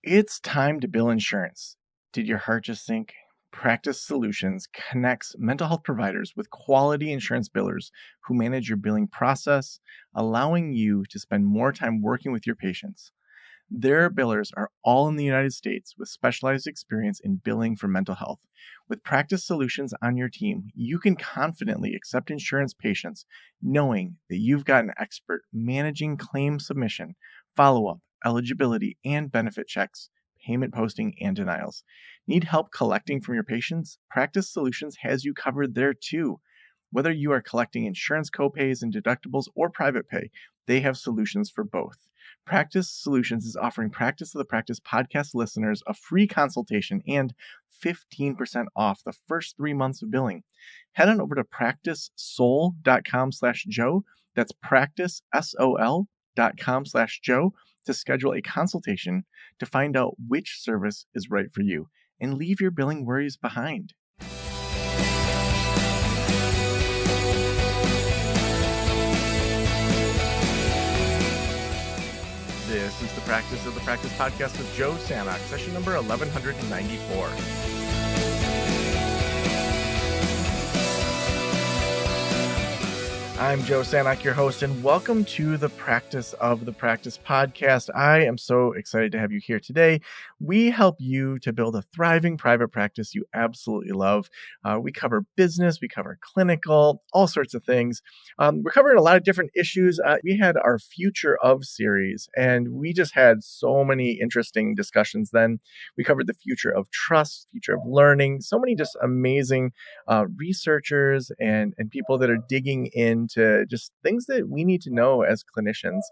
It's time to bill insurance. Did your heart just sink? Practice Solutions connects mental health providers with quality insurance billers who manage your billing process, allowing you to spend more time working with your patients. Their billers are all in the United States with specialized experience in billing for mental health. With Practice Solutions on your team, you can confidently accept insurance patients knowing that you've got an expert managing claim submission, follow up, eligibility, and benefit checks, payment posting, and denials. Need help collecting from your patients? Practice Solutions has you covered there too. Whether you are collecting insurance copays and deductibles or private pay, they have solutions for both. Practice Solutions is offering Practice of the Practice podcast listeners a free consultation and 15% off the first 3 months of billing. Head on over to practicesol.com/Joe. That's practicesol.com/Joe to schedule a consultation to find out which service is right for you and leave your billing worries behind. This is the Practice of the Practice podcast with Joe Samak, session number 1194. I'm Joe Samak, your host, and welcome to the Practice of the Practice podcast. I am so excited to have you here today. We help you to build a thriving private practice you absolutely love. We cover business, we cover clinical, all sorts of things. We're covering a lot of different issues. We had our Future of series, and we just had so many interesting discussions then. We covered the future of trust, future of learning, so many just amazing researchers and people that are digging into just things that we need to know as clinicians.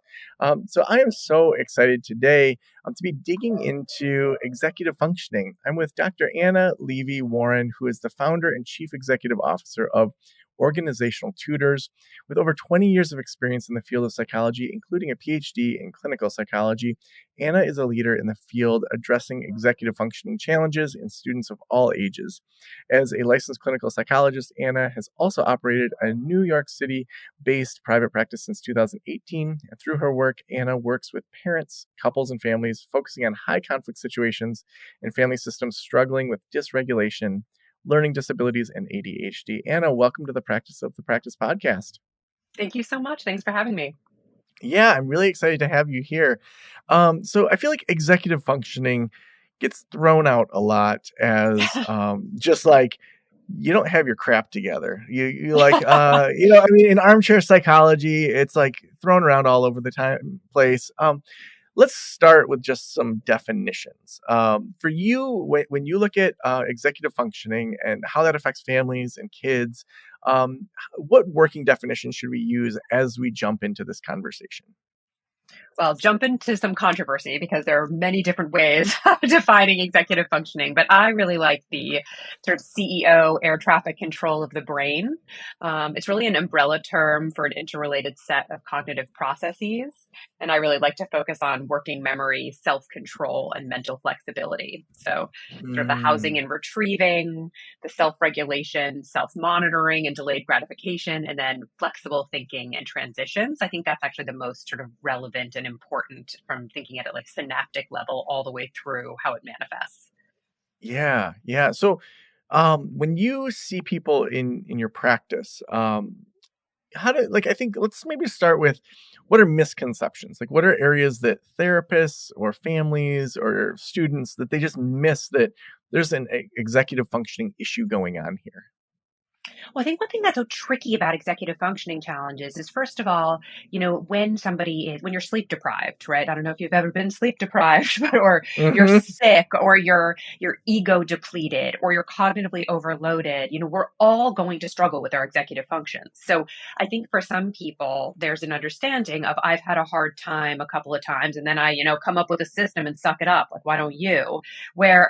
So I am so excited today to be digging into executive functioning. I'm with Dr. Anna Levy-Warren, who is the founder and chief executive officer of Organizational Tutors. With over 20 years of experience in the field of psychology, including a PhD in clinical psychology, Anna is a leader in the field addressing executive functioning challenges in students of all ages. As a licensed clinical psychologist, Anna has also operated a New York City-based private practice since 2018. And through her work, Anna works with parents, couples, and families, focusing on high conflict situations and family systems struggling with dysregulation, learning disabilities, and ADHD. Anna, welcome to the Practice of the Practice podcast. Thank you so much. Thanks for having me. Yeah, I'm really excited to have you here. So I feel like executive functioning gets thrown out a lot as just like, you don't have your crap together. You like, in armchair psychology, it's like thrown around all over the place. Let's start with just some definitions. For you, when you look at executive functioning and how that affects families and kids, what working definition should we use as we jump into this conversation? Well, jump into some controversy because there are many different ways of defining executive functioning, but I really like the sort of CEO air traffic control of the brain. It's really an umbrella term for an interrelated set of cognitive processes. And I really like to focus on working memory, self-control, and mental flexibility. So sort of the housing and retrieving, the self-regulation, self-monitoring, and delayed gratification, and then flexible thinking and transitions. I think that's actually the most sort of relevant and important from thinking at it like synaptic level all the way through how it manifests. Yeah. So when you see people in your practice, I think let's maybe start with, what are misconceptions? Like, what are areas that therapists or families or students that they just miss, that there's an executive functioning issue going on here? Well, I think one thing that's so tricky about executive functioning challenges is, first of all, when you're sleep deprived, right? I don't know if you've ever been sleep deprived, or you're Mm-hmm. sick, or you're ego depleted, or you're cognitively overloaded. We're all going to struggle with our executive functions. So I think for some people, there's an understanding of, I've had a hard time a couple of times, and then I, come up with a system and suck it up. Like, why don't you? Where,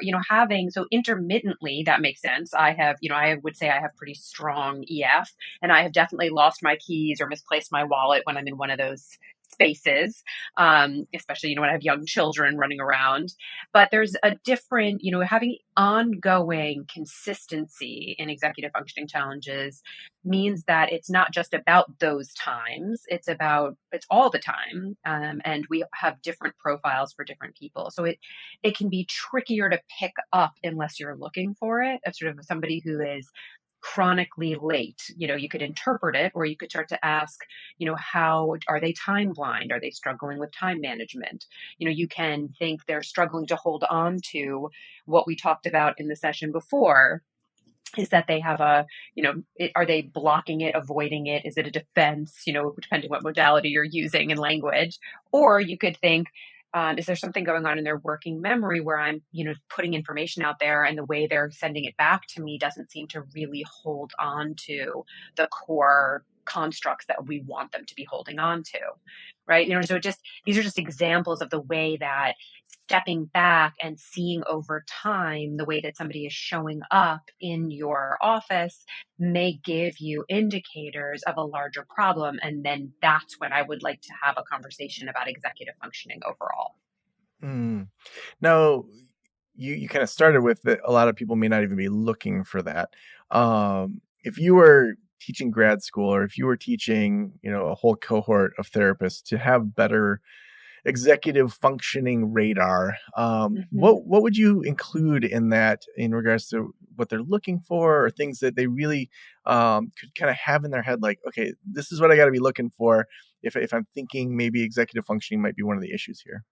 so intermittently, that makes sense. I would say I have pretty strong EF, and I have definitely lost my keys or misplaced my wallet when I'm in one of those spaces, especially, when I have young children running around. But there's a different, having ongoing consistency in executive functioning challenges means that it's not just about those times, it's all the time. And we have different profiles for different people. So it can be trickier to pick up unless you're looking for it, of sort of somebody who is chronically late. You could interpret it, or you could start to ask, how are they time blind? Are they struggling with time management? You can think they're struggling to hold on to what we talked about in the session before, is that they have are they blocking it, avoiding it? Is it a defense, depending what modality you're using in language? Or you could think, is there something going on in their working memory where I'm, putting information out there and the way they're sending it back to me doesn't seem to really hold on to the core constructs that we want them to be holding on to, right? So these are just examples of the way that stepping back and seeing over time the way that somebody is showing up in your office may give you indicators of a larger problem. And then that's when I would like to have a conversation about executive functioning overall. Mm. Now, you kind of started with that a lot of people may not even be looking for that. If you were teaching grad school, or if you were teaching, a whole cohort of therapists to have better executive functioning radar, Mm-hmm. what would you include in that in regards to what they're looking for, or things that they really could kind of have in their head, like, okay, this is what I got to be looking for if I'm thinking maybe executive functioning might be one of the issues here.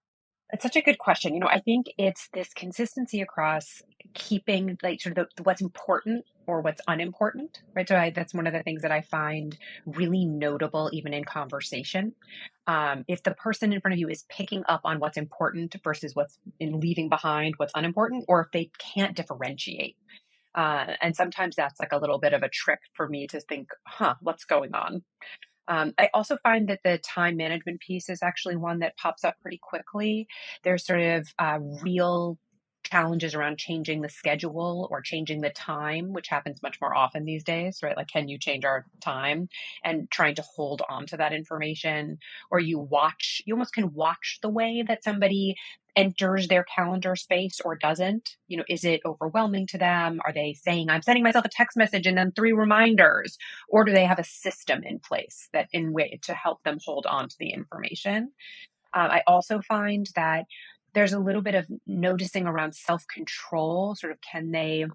It's such a good question. I think it's this consistency across keeping like sort of what's important or what's unimportant, right? So that's one of the things that I find really notable, even in conversation. If the person in front of you is picking up on what's important versus what's in leaving behind what's unimportant, or if they can't differentiate. And sometimes that's like a little bit of a trick for me to think, what's going on? I also find that the time management piece is actually one that pops up pretty quickly. There's sort of real challenges around changing the schedule or changing the time, which happens much more often these days, right? Like, can you change our time? And trying to hold on to that information. Or you almost can watch the way that somebody enters their calendar space or doesn't. Is it overwhelming to them? Are they saying, I'm sending myself a text message and then 3 reminders? Or do they have a system in place that in way to help them hold on to the information? I also find that there's a little bit of noticing around self control. Sort of, can they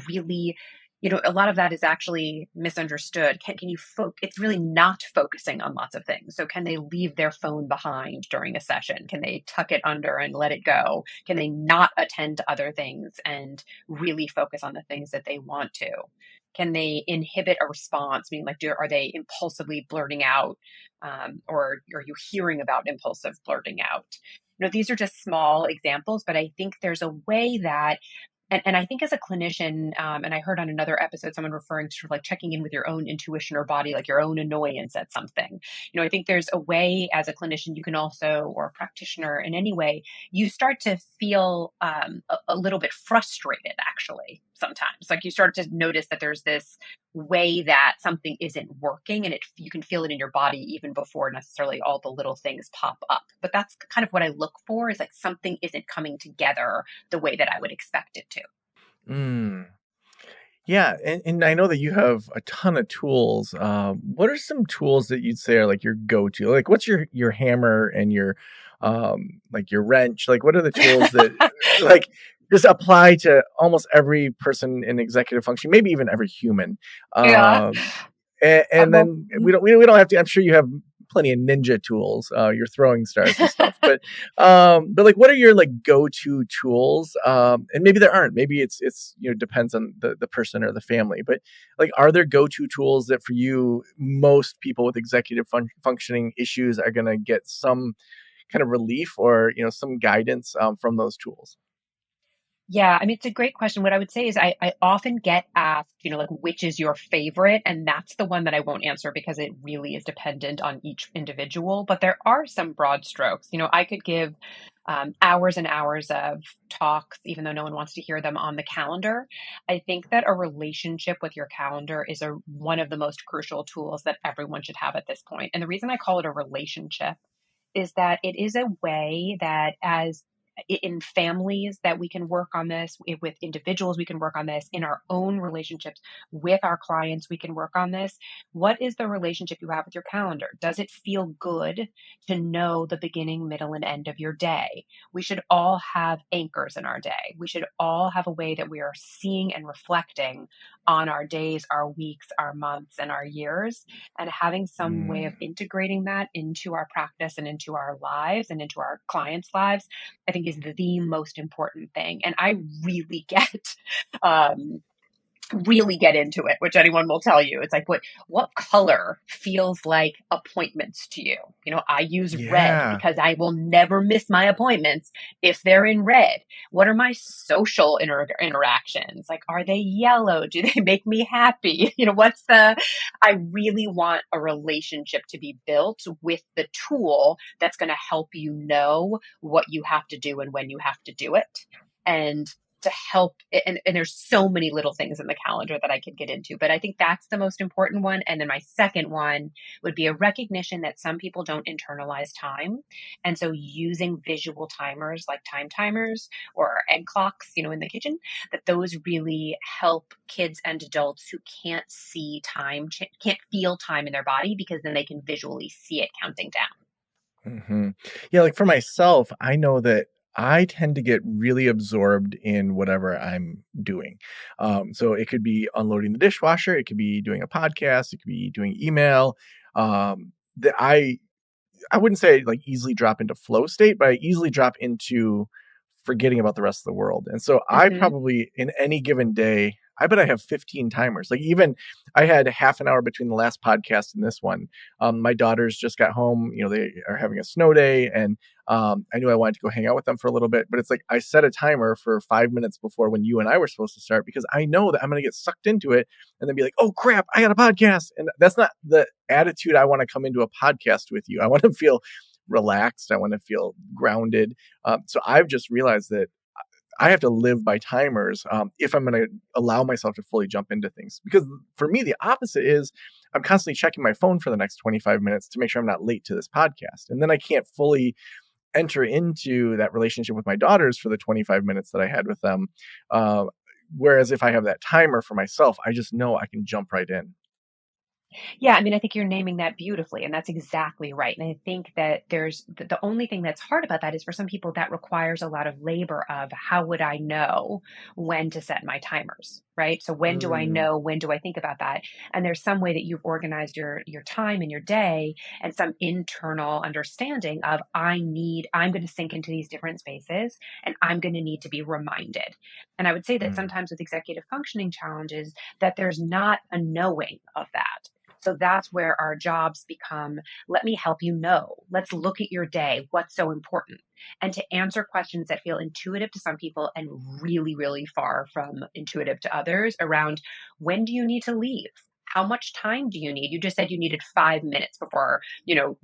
really, a lot of that is actually misunderstood. Can you it's really not focusing on lots of things. So can they leave their phone behind during a session? Can they tuck it under and let it go? Can they not attend to other things and really focus on the things that they want to? Can they inhibit a response? Meaning, like, are they impulsively blurting out, or are you hearing about impulsive blurting out? These are just small examples, but I think there's a way that, and I think as a clinician, and I heard on another episode someone referring to sort of like checking in with your own intuition or body, like your own annoyance at something. I think there's a way as a clinician you can also, or a practitioner in any way, you start to feel a little bit frustrated actually sometimes. Like, you start to notice that there's this way that something isn't working, and you can feel it in your body even before necessarily all the little things pop up. But that's kind of what I look for, is like something isn't coming together the way that I would expect it to. Mm. Yeah, and I know that you have a ton of tools. What are some tools that you'd say are like your go-to? Like, what's your hammer and your like your wrench? Like, what are the tools that like just apply to almost every person in executive function, maybe even every human? Yeah. Um, and Well, then we don't have to. I'm sure you have plenty of ninja tools, your throwing stars and stuff. But like, what are your like go-to tools? And maybe there aren't. Maybe it's depends on the person or the family. But like, are there go-to tools that for you, most people with executive functioning issues are going to get some kind of relief, or some guidance from those tools? yeah, I mean, it's a great question. What I would say is I often get asked, like, which is your favorite? And that's the one that I won't answer because it really is dependent on each individual. But there are some broad strokes. I could give hours and hours of talks, even though no one wants to hear them on the calendar. I think that a relationship with your calendar is one of the most crucial tools that everyone should have at this point. And the reason I call it a relationship is that it is a way that as in families that we can work on this, with individuals we can work on this, in our own relationships with our clients we can work on this. What is the relationship you have with your calendar? Does it feel good to know the beginning, middle, and end of your day? We should all have anchors in our day. We should all have a way that we are seeing and reflecting on our days, our weeks, our months, and our years, and having some way of Mm. integrating that into our practice and into our lives and into our clients' lives, I think is the most important thing. And I um, really get into it, which anyone will tell you. It's like, what color feels like appointments to you? I use red Yeah. because I will never miss my appointments if they're in red. What are my social interactions? Like, are they yellow? Do they make me happy? I really want a relationship to be built with the tool that's going to help you know what you have to do and when you have to do it. And to help, and there's so many little things in the calendar that I could get into, but I think that's the most important one. And then my second one would be a recognition that some people don't internalize time, and so using visual timers like time timers or egg clocks, in the kitchen, that those really help kids and adults who can't see time, can't feel time in their body, because then they can visually see it counting down. Yeah, like for myself, I know that I tend to get really absorbed in whatever I'm doing. So it could be unloading the dishwasher, it could be doing a podcast, it could be doing email. That I wouldn't say I, like, easily drop into flow state, but I easily drop into forgetting about the rest of the world. And so I Hmm. probably in any given day, I bet I have 15 timers. Like, even I had half an hour between the last podcast and this one. My daughters just got home, they are having a snow day, and I knew I wanted to go hang out with them for a little bit, but it's like I set a timer for 5 minutes before when you and I were supposed to start, because I know that I'm going to get sucked into it and then be like, oh crap, I got a podcast. And that's not the attitude I want to come into a podcast with you. I want to feel relaxed. I want to feel grounded. So I've just realized that I have to live by timers if I'm going to allow myself to fully jump into things. Because for me, the opposite is I'm constantly checking my phone for the next 25 minutes to make sure I'm not late to this podcast. And then I can't fully enter into that relationship with my daughters for the 25 minutes that I had with them. Uh, Whereas if I have that timer for myself, I just know I can jump right in. Yeah, I mean, I think you're naming that beautifully, and that's exactly right. And I think that the only thing that's hard about that is, for some people that requires a lot of labor of, how would I know when to set my timers, right? So when do I Mm, know, when do I think about that? And there's some way that you've organized your time and your day, and some internal understanding of, I'm going to sink into these different spaces, and I'm going to need to be reminded. And I would say that mm, sometimes with executive functioning challenges, that there's not a knowing of that. So that's where our jobs become, let me help you know. Let's look at your day. What's so important? And to answer questions that feel intuitive to some people and really, really far from intuitive to others, around, when do you need to leave? How much time do you need? You just said you needed 5 minutes before,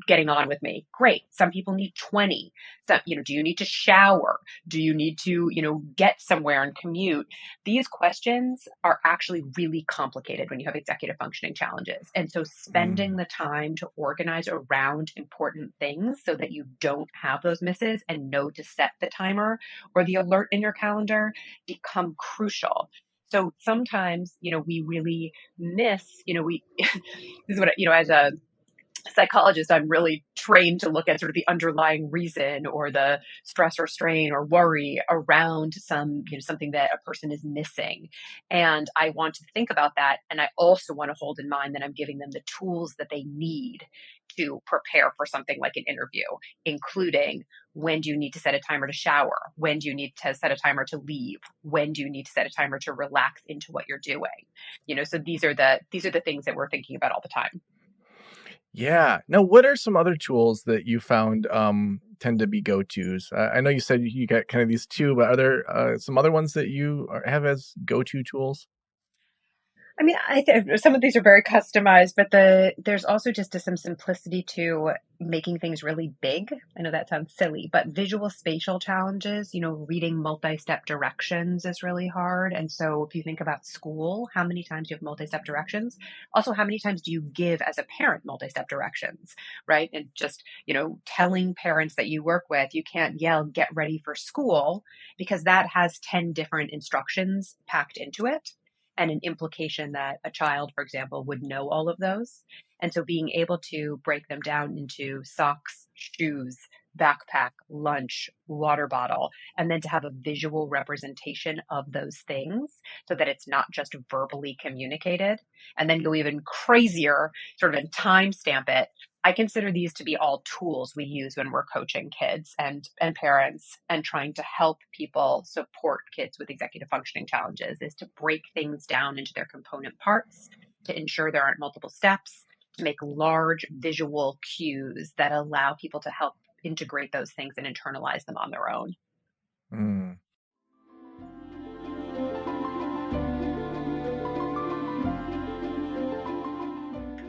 getting on with me. Great. Some people need 20. So, do you need to shower? Do you need to, get somewhere and commute? These questions are actually really complicated when you have executive functioning challenges. And so spending mm, the time to organize around important things so that you don't have those misses and know to set the timer or the alert in your calendar become crucial. So sometimes, we really miss, this is what, as a psychologist, I'm really trained to look at sort of the underlying reason, or the stress or strain or worry around something that a person is missing. And I want to think about that. And I also want to hold in mind that I'm giving them the tools that they need to prepare for something like an interview, including, when do you need to set a timer to shower? When do you need to set a timer to leave? When do you need to set a timer to relax into what you're doing? So these are the things that we're thinking about all the time. yeah. Now, what are some other tools that you found tend to be go tos? I know you said you got kind of these two, but are there some other ones that you have as go to tools? I mean, I think some of these are very customized, but there's also just some simplicity to making things really big. I know that sounds silly, but visual spatial challenges, reading multi-step directions is really hard. And so if you think about school, how many times do you have multi-step directions? Also, how many times do you give as a parent multi-step directions, right? And just, telling parents that you work with, you can't yell, get ready for school, because that has 10 different instructions packed into it and an implication that a child, for example, would know all of those. And so being able to break them down into socks, shoes, backpack, lunch, water bottle, and then to have a visual representation of those things so that it's not just verbally communicated. And then go even crazier, sort of and timestamp it. I consider these to be all tools we use when we're coaching kids and parents and trying to help people support kids with executive functioning challenges is to break things down into their component parts to ensure there aren't multiple steps, to make large visual cues that allow people to help integrate those things and internalize them on their own. Mm.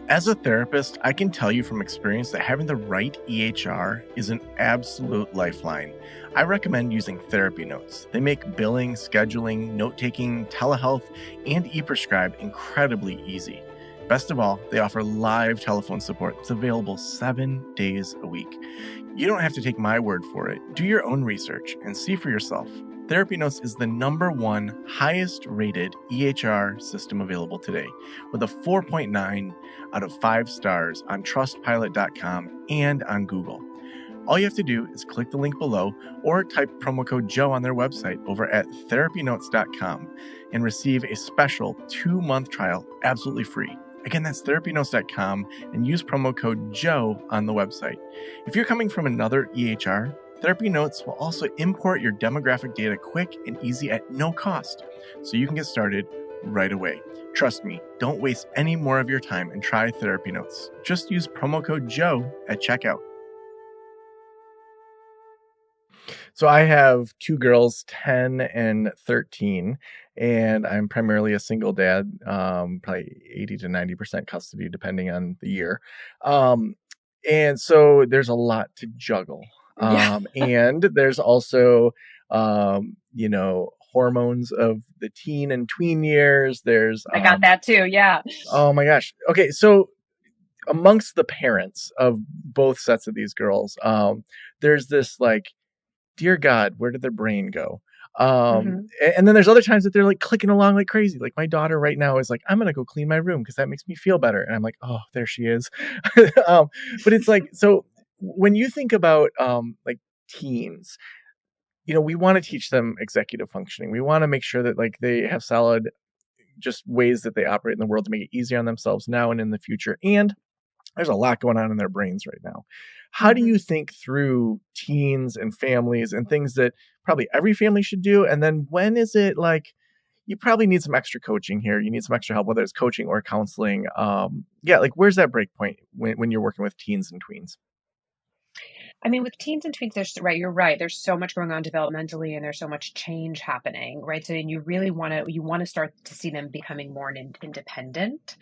As a therapist, I can tell you from experience that having the right EHR is an absolute lifeline. I recommend using therapy notes. They make billing, scheduling, note taking, telehealth, and e prescribe incredibly easy. Best of all, they offer live telephone support that's available 7 days a week. You don't have to take my word for it. Do your own research and see for yourself. Therapy Notes is the #1 highest rated EHR system available today, with a 4.9 out of 5 stars on trustpilot.com and on Google. All you have to do is click the link below or type promo code Joe on their website over at therapynotes.com and receive a special 2-month trial absolutely free. Again, that's therapynotes.com and use promo code Joe on the website. If you're coming from another EHR, Therapy Notes will also import your demographic data quick and easy at no cost, so you can get started right away. Trust me, don't waste any more of your time and try Therapy Notes. Just use promo code Joe at checkout. So I have 2 girls, 10 and 13, and I'm primarily a single dad, probably 80 to 90% custody depending on the year. Um, and so there's a lot to juggle. Yeah, And there's also, hormones of the teen and tween years. There's, I got that too. Yeah. oh my gosh. Okay, so amongst the parents of both sets of these girls, there's this like dear God, where did their brain go? Hmm. And then there's other times that they're like clicking along like crazy. Like my daughter right now is like, I'm gonna go clean my room because that makes me feel better. And I'm like, oh, there she is. um, but it's like, so when you think about like teens, we want to teach them executive functioning. We want to make sure that like they have solid just ways that they operate in the world to make it easier on themselves now and in the future. And there's a lot going on in their brains right now. How do Hmm. you think through teens and families and things that probably every family should do? And then when is it like you probably need some extra coaching here? You need some extra help, whether it's coaching or counseling. Yeah, like where's that break point when you're working with teens and tweens? I mean, with teens and tweens, you're right. There's so much going on developmentally and there's so much change happening, right? So and you want to start to see them becoming more independent.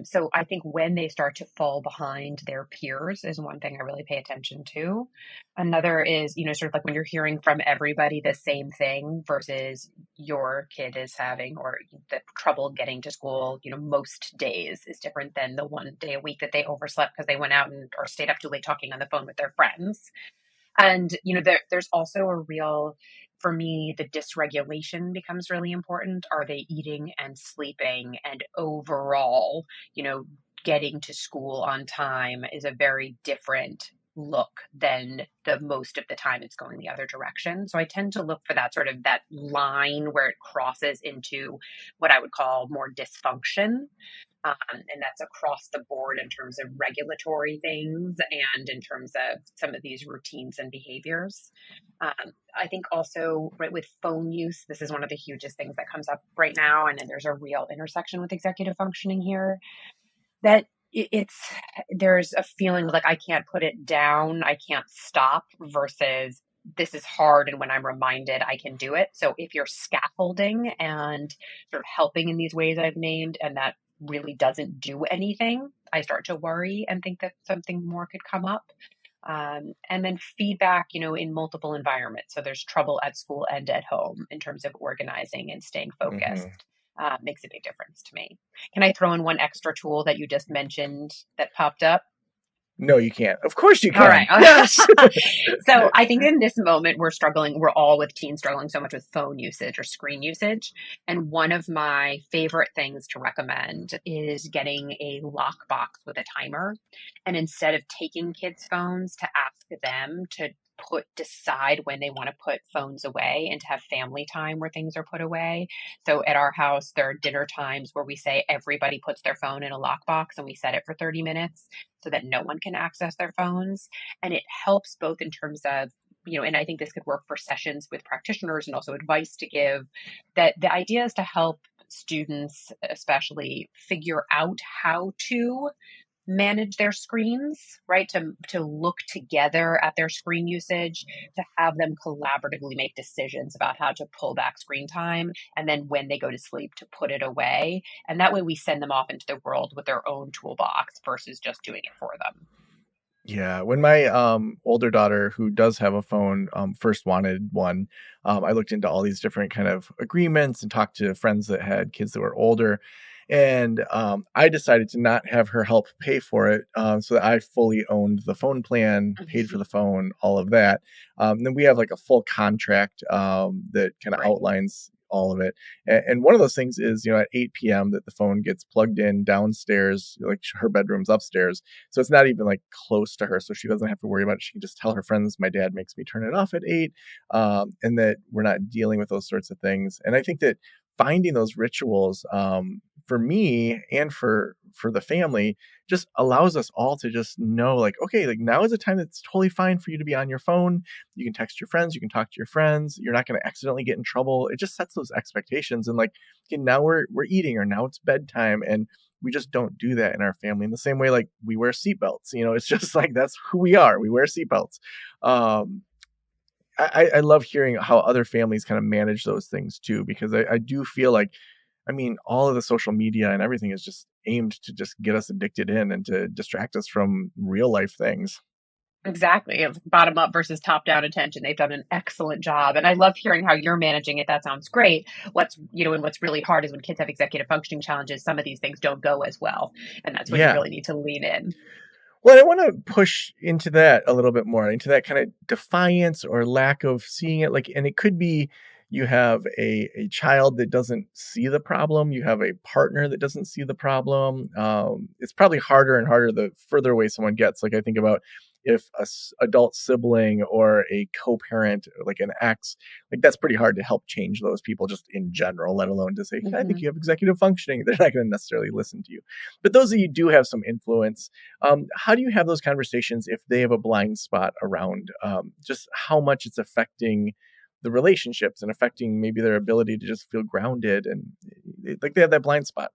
So I think when they start to fall behind their peers is one thing I really pay attention to. Another is, sort of like when you're hearing from everybody the same thing versus your kid is having or the trouble getting to school, most days is different than the one day a week that they overslept because they went out and or stayed up too late talking on the phone with their friends. And, there's also a real, for me, the dysregulation becomes really important. Are they eating and sleeping? And overall, getting to school on time is a very different look than the most of the time it's going the other direction. So I tend to look for that sort of that line where it crosses into what I would call more dysfunction, and that's across the board in terms of regulatory things and in terms of some of these routines and behaviors. I think also, right, with phone use, this is one of the hugest things that comes up right now. And then there's a real intersection with executive functioning here that there's a feeling like I can't put it down, I can't stop versus this is hard, and when I'm reminded, I can do it. So if you're scaffolding and sort of helping in these ways I've named, and that really doesn't do anything, I start to worry and think that something more could come up. And then feedback, in multiple environments. So there's trouble at school and at home in terms of organizing and staying focused. Hmm. Makes a big difference to me. Can I throw in one extra tool that you just mentioned that popped up? No, you can't. Of course you All right. can. Yes. So I think in this moment, we're all with teens struggling so much with phone usage or screen usage. And one of my favorite things to recommend is getting a lockbox with a timer. And instead of taking kids' phones, to ask them to decide when they want to put phones away and to have family time where things are put away. So at our house, there are dinner times where we say everybody puts their phone in a lockbox and we set it for 30 minutes so that no one can access their phones. And it helps both in terms of, and I think this could work for sessions with practitioners and also advice to give, that the idea is to help students, especially, figure out how to manage their screens, right? To look together at their screen usage, to have them collaboratively make decisions about how to pull back screen time, and then when they go to sleep to put it away. And that way we send them off into the world with their own toolbox versus just doing it for them. Yeah, when my older daughter, who does have a phone, first wanted one, I looked into all these different kind of agreements and talked to friends that had kids that were older. And I decided to not have her help pay for it, so that I fully owned the phone plan, paid for the phone, all of that. Then we have like a full contract that kind of Great. outlines all of it. And one of those things is, at 8 p.m. that the phone gets plugged in downstairs, like her bedroom's upstairs. So it's not even like close to her. So she doesn't have to worry about it. She can just tell her friends, my dad makes me turn it off at 8, and that we're not dealing with those sorts of things. And I think that finding those rituals, for me and for the family, just allows us all to just know, like, okay, like now is a time that's totally fine for you to be on your phone. You can text your friends, you can talk to your friends, you're not going to accidentally get in trouble. It just sets those expectations, and like, okay, now we're eating, or now it's bedtime, and we just don't do that in our family in the same way. Like, we wear seatbelts, it's just like, that's who we are. We wear seatbelts. um I love hearing how other families kind of manage those things too, because I do feel like, I mean, all of the social media and everything is just aimed to just get us addicted in and to distract us from real life things. Exactly. Of bottom up versus top down attention. They've done an excellent job. And I love hearing how you're managing it. That sounds great. And what's really hard is when kids have executive functioning challenges, some of these things don't go as well. And that's when you Yeah. really need to lean in. Well, I want to push into that a little bit more, into that kind of defiance or lack of seeing it. Like, and it could be you have a child that doesn't see the problem, you have a partner that doesn't see the problem. It's probably harder and harder the further away someone gets. Like, I think about if adult sibling or a co-parent, like an ex, like that's pretty hard to help change those people just in general, let alone to say, hey, I think Hmm. you have executive functioning. They're not going to necessarily listen to you. But those of you do have some influence, how do you have those conversations if they have a blind spot around, just how much it's affecting the relationships and affecting maybe their ability to just feel grounded, and like they have that blind spot?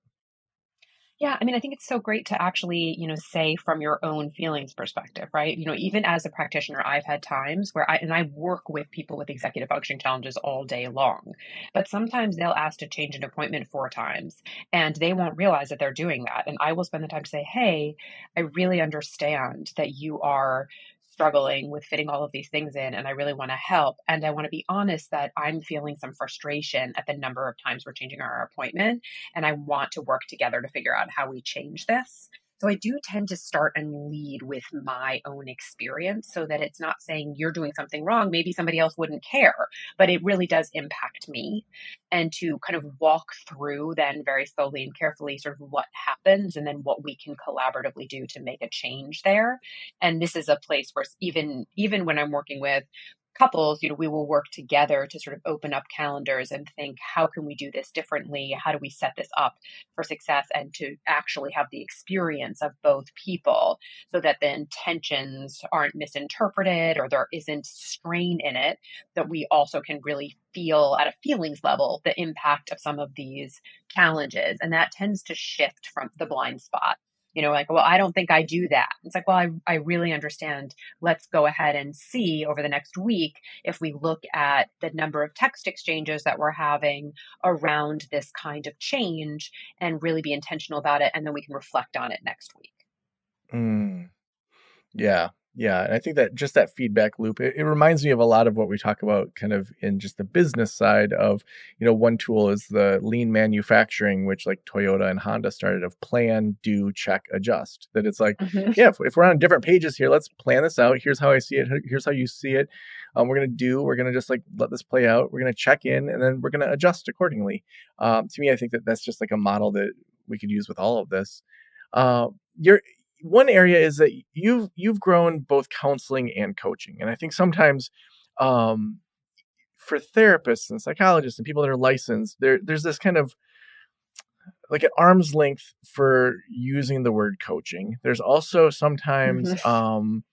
Yeah, I mean, I think it's so great to actually, say from your own feelings perspective, right? Even as a practitioner, I've had times where I work with people with executive functioning challenges all day long, but sometimes they'll ask to change an appointment 4 times and they won't realize that they're doing that. And I will spend the time to say, hey, I really understand that you are struggling with fitting all of these things in, and I really want to help. And I want to be honest that I'm feeling some frustration at the number of times we're changing our appointment, and I want to work together to figure out how we change this. So I do tend to start and lead with my own experience so that it's not saying you're doing something wrong. Maybe somebody else wouldn't care, but it really does impact me. And to kind of walk through then very slowly and carefully sort of what happens and then what we can collaboratively do to make a change there. And this is a place where even when I'm working with couples, we will work together to sort of open up calendars and think, how can we do this differently? How do we set this up for success, and to actually have the experience of both people so that the intentions aren't misinterpreted or there isn't strain in it, that we also can really feel at a feelings level the impact of some of these challenges. And that tends to shift from the blind spot. like, well, I don't think I do that. It's like, well, I really understand. Let's go ahead and see over the next week if we look at the number of text exchanges that we're having around this kind of change and really be intentional about it. And then we can reflect on it next week. Mm. Yeah. Yeah. And I think that just that feedback loop, it reminds me of a lot of what we talk about kind of in just the business side of, one tool is the lean manufacturing, which like Toyota and Honda started of plan, do, check, adjust. That it's like, Mhm. yeah, if we're on different pages here, let's plan this out. Here's how I see it. Here's how you see it. We're going to just like let this play out. We're going to check in and then we're going to adjust accordingly. To me, I think that that's just like a model that we could use with all of this. You're one area is that you've grown both counseling and coaching, and I think sometimes um, for therapists and psychologists and people that are licensed, there's this kind of like an arm's length for using the word coaching. There's also sometimes Mhm.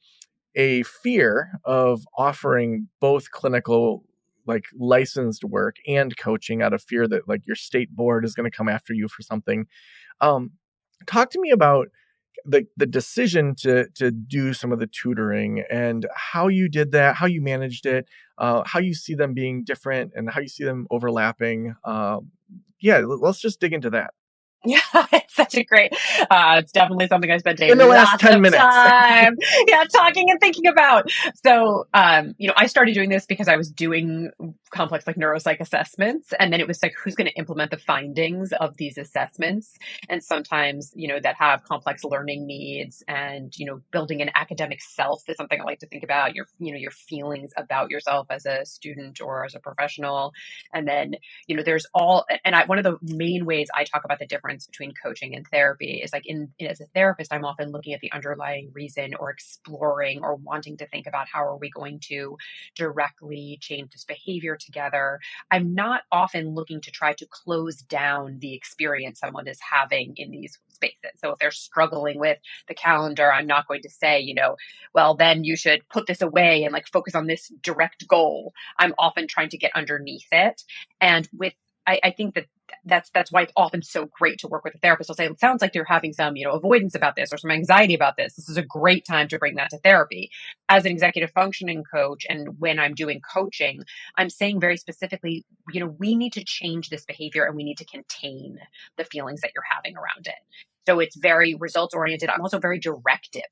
a fear of offering both clinical like licensed work and coaching out of fear that like your state board is going to come after you for something. um, Talk to me about the decision to do some of the tutoring and how you did that, how you managed it, how you see them being different and how you see them overlapping. Yeah, let's just dig into that. Yeah, it's such a great, it's definitely something I spent a In the last lot 10 of minutes. time, yeah, talking and thinking about. So, I started doing this because I was doing complex like neuropsych assessments. And then it was like, who's going to implement the findings of these assessments? And sometimes, that have complex learning needs and, building an academic self is something I like to think about your feelings about yourself as a student or as a professional. And then there's one of the main ways I talk about the difference between coaching and therapy is like as a therapist, I'm often looking at the underlying reason or exploring or wanting to think about how are we going to directly change this behavior together. I'm not often looking to try to close down the experience someone is having in these spaces. So if they're struggling with the calendar, I'm not going to say, well, then you should put this away and like focus on this direct goal. I'm often trying to get underneath it. And I think that's why it's often so great to work with a therapist. I'll say, it sounds like you're having some, avoidance about this or some anxiety about this. This is a great time to bring that to therapy. As an executive functioning coach, and when I'm doing coaching, I'm saying very specifically, we need to change this behavior and we need to contain the feelings that you're having around it. So it's very results oriented. I'm also very directive.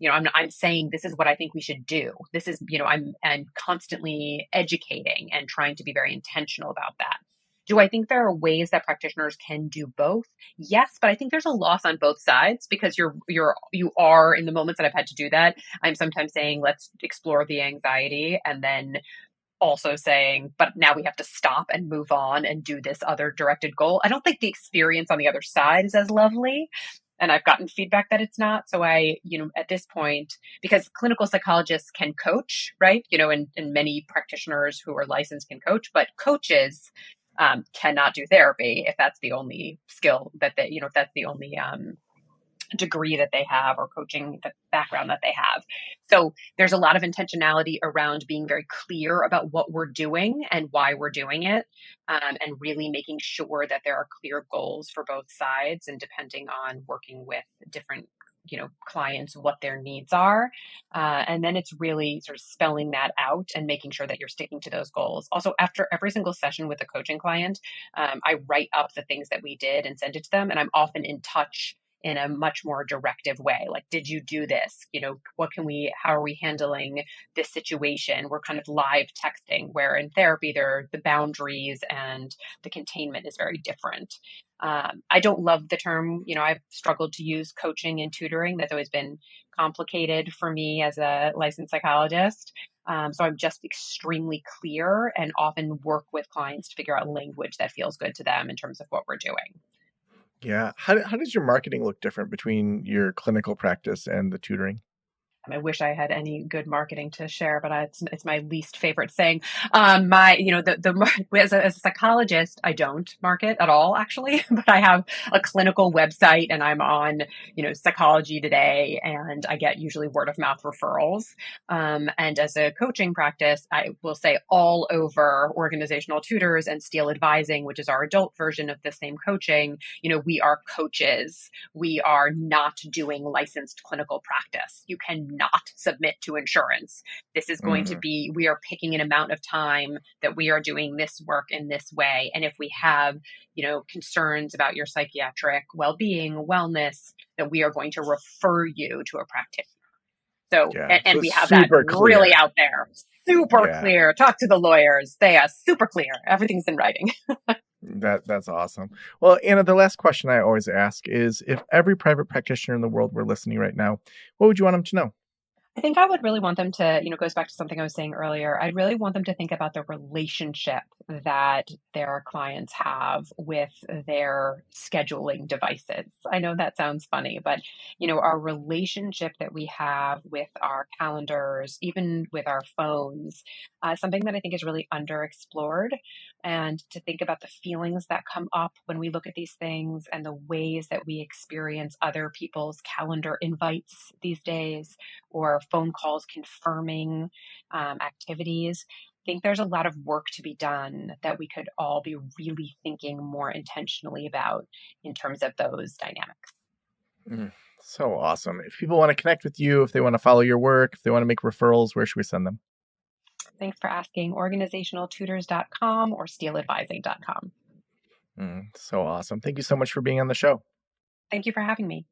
I'm saying this is what I think we should do. This is, I'm constantly educating and trying to be very intentional about that. Do I think there are ways that practitioners can do both? Yes, but I think there's a loss on both sides because you are in the moments that I've had to do that. I'm sometimes saying, let's explore the anxiety, and then also saying, but now we have to stop and move on and do this other directed goal. I don't think the experience on the other side is as lovely. And I've gotten feedback that it's not. So at this point, because clinical psychologists can coach, right? And many practitioners who are licensed can coach, but coaches cannot do therapy if that's the only skill that if that's the only degree that they have or coaching background that they have. So there's a lot of intentionality around being very clear about what we're doing and why we're doing it, and really making sure that there are clear goals for both sides, and depending on working with different clients, what their needs are. And then it's really sort of spelling that out and making sure that you're sticking to those goals. Also, after every single session with a coaching client, I write up the things that we did and send it to them. And I'm often in touch in a much more directive way. Like, did you do this? How are we handling this situation? We're kind of live texting, where in therapy, the boundaries and the containment is very different. I don't love the term, I've struggled to use coaching and tutoring. That's always been complicated for me as a licensed psychologist. So I'm just extremely clear and often work with clients to figure out language that feels good to them in terms of what we're doing. Yeah. How does your marketing look different between your clinical practice and the tutoring? I wish I had any good marketing to share, but it's my least favorite thing. As a psychologist, I don't market at all, actually, but I have a clinical website and I'm on, Psychology Today, and I get usually word of mouth referrals. And as a coaching practice, I will say all over Organizational Tutors and Steel Advising, which is our adult version of the same coaching, we are coaches. We are not doing licensed clinical practice. You cannot submit to insurance. This is going to Mm-hmm. be, we are picking an amount of time that we are doing this work in this way. And if we have, concerns about your psychiatric well-being, wellness, that we are going to refer you to a practitioner. So, Yeah. and So we have that super really clear. out there, super Yeah. clear. Talk to the lawyers. They are super clear. Everything's in writing. That's awesome. Well, Anna, the last question I always ask is if every private practitioner in the world were listening right now, what would you want them to know? I think I would really want them to, goes back to something I was saying earlier. I'd really want them to think about the relationship that their clients have with their scheduling devices. I know that sounds funny, but, our relationship that we have with our calendars, even with our phones, something that I think is really underexplored. And to think about the feelings that come up when we look at these things and the ways that we experience other people's calendar invites these days, or phone calls confirming activities. I think there's a lot of work to be done that we could all be really thinking more intentionally about in terms of those dynamics. Mm, so awesome. If people want to connect with you, if they want to follow your work, if they want to make referrals, where should we send them? Thanks for asking. Organizationaltutors.com or steeladvising.com. So awesome. Thank you so much for being on the show. Thank you for having me.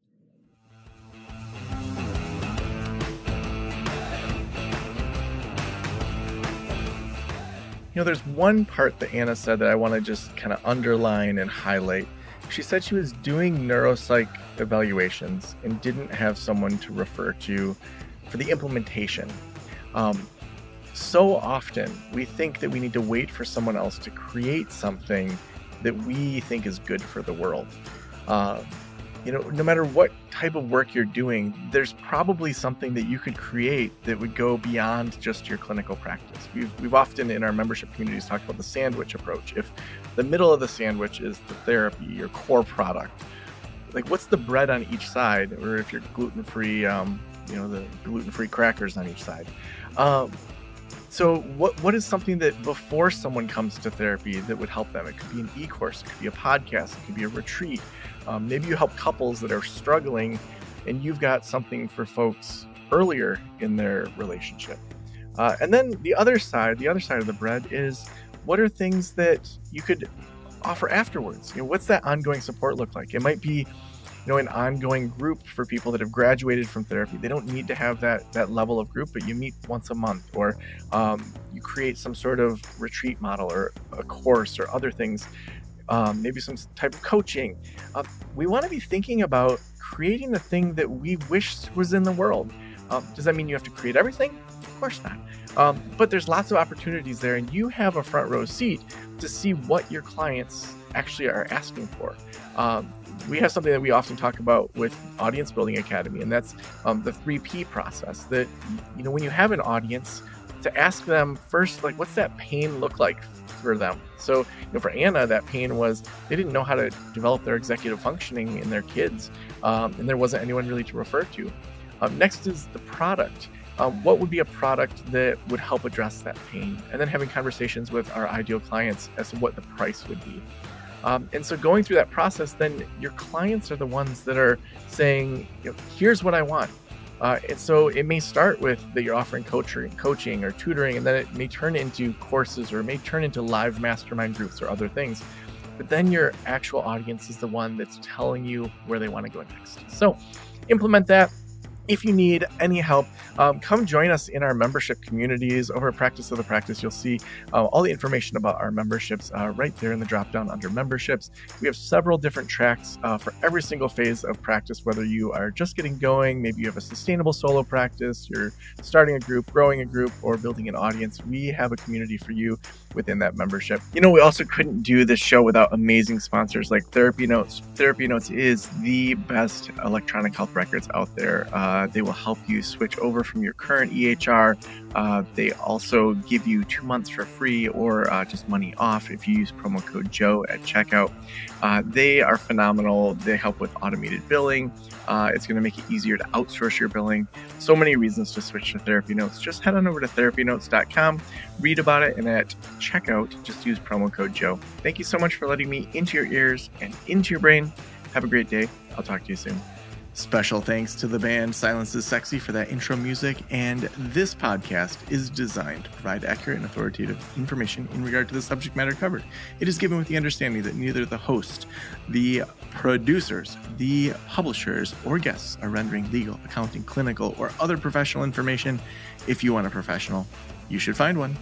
There's one part that Anna said that I want to just kind of underline and highlight. She said she was doing neuropsych evaluations and didn't have someone to refer to for the implementation. So often we think that we need to wait for someone else to create something that we think is good for the world. No matter what type of work you're doing, there's probably something that you could create that would go beyond just your clinical practice. We've often in our membership communities talked about the sandwich approach. If the middle of the sandwich is the therapy, your core product, like what's the bread on each side? Or if you're gluten-free, the gluten-free crackers on each side. So what is something that before someone comes to therapy that would help them? It could be an e-course, it could be a podcast, it could be a retreat. Maybe you help couples that are struggling and you've got something for folks earlier in their relationship. And then the other side of the bread is what are things that you could offer afterwards? What's that ongoing support look like? It might be an ongoing group for people that have graduated from therapy. They don't need to have that level of group, but you meet once a month, or you create some sort of retreat model or a course or other things, maybe some type of coaching. We want to be thinking about creating the thing that we wish was in the world. Does that mean you have to create everything? Of course not. But there's lots of opportunities there, and you have a front row seat to see what your clients actually are asking for. We have something that we often talk about with Audience Building Academy, and that's the 3P process. That when you have an audience, to ask them first, like, what's that pain look like for them? So, for Anna, that pain was they didn't know how to develop their executive functioning in their kids, and there wasn't anyone really to refer to. Next is the product. What would be a product that would help address that pain? And then having conversations with our ideal clients as to what the price would be. And so going through that process, then your clients are the ones that are saying, here's what I want. And so it may start with that you're offering coaching or tutoring, and then it may turn into courses or it may turn into live mastermind groups or other things. But then your actual audience is the one that's telling you where they want to go next. So implement that. If you need any help, come join us in our membership communities over at Practice of the Practice. You'll see all the information about our memberships right there in the drop-down under memberships. We have several different tracks for every single phase of practice, whether you are just getting going, maybe you have a sustainable solo practice, you're starting a group, growing a group, or building an audience. We have a community for you. within that membership. We also couldn't do this show without amazing sponsors like Therapy Notes. Therapy Notes is the best electronic health records out there. They will help you switch over from your current EHR. They also give you 2 months for free or just money off if you use promo code Joe at checkout. They are phenomenal. They help with automated billing. It's going to make it easier to outsource your billing. So many reasons to switch to Therapy Notes. Just head on over to therapynotes.com, read about it, and at checkout, just use promo code Joe. Thank you so much for letting me into your ears and into your brain. Have a great day. I'll talk to you soon. Special thanks to the band Silence is Sexy for that intro music, and this podcast is designed to provide accurate and authoritative information in regard to the subject matter covered. It is given with the understanding that neither the host, the producers, the publishers, or guests are rendering legal, accounting, clinical, or other professional information. If you want a professional, you should find one.